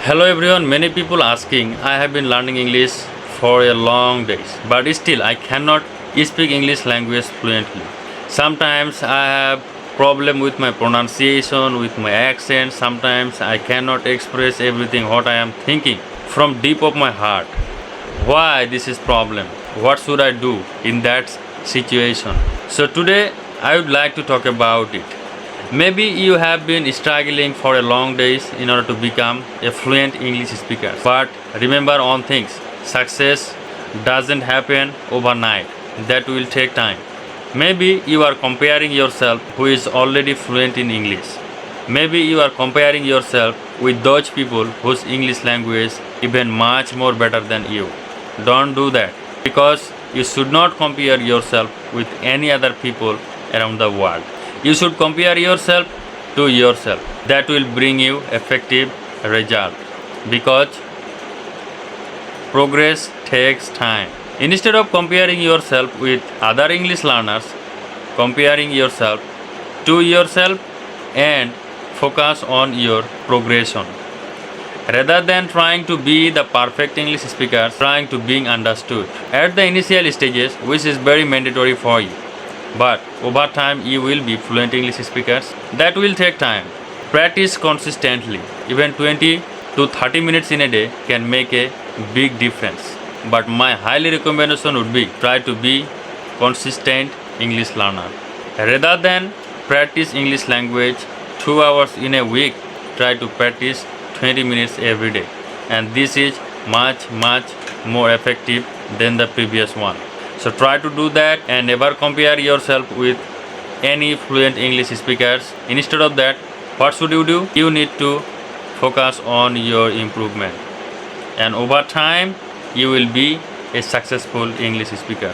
Hello everyone, many people asking I have been learning English for a long days but still I cannot speak English language fluently. Sometimes I have problem with my pronunciation, with my accent. Sometimes I cannot express everything what I am thinking from deep of my heart. Why this is problem? What should I do in that situation? So today I would like to talk about it. Maybe you have been struggling for a long days in order to become a fluent English speaker. But remember one thing, success doesn't happen overnight. That will take time. Maybe you are comparing yourself who is already fluent in English. Maybe you are comparing yourself with those people whose English language even much more better than you. Don't do that because you should not compare yourself with any other people around the world. You should compare yourself to yourself. That will bring you effective result because progress takes time. Instead of comparing yourself with other English learners, comparing yourself to yourself and focus on your progression. Rather than trying to be the perfect English speaker, trying to being understood at the initial stages, which is very mandatory for you. But over time you will be fluent English speakers. That will take time. Practice consistently. Even 20 to 30 minutes in a day can make a big difference. But my highly recommendation would be try to be consistent English learner. Rather than practice English language 2 hours in a week, try to practice 20 minutes every day. And this is much more effective than the previous one. So try to do that and never compare yourself with any fluent English speakers. Instead of that, what should you do? You need to focus on your improvement. And over time, you will be a successful English speaker.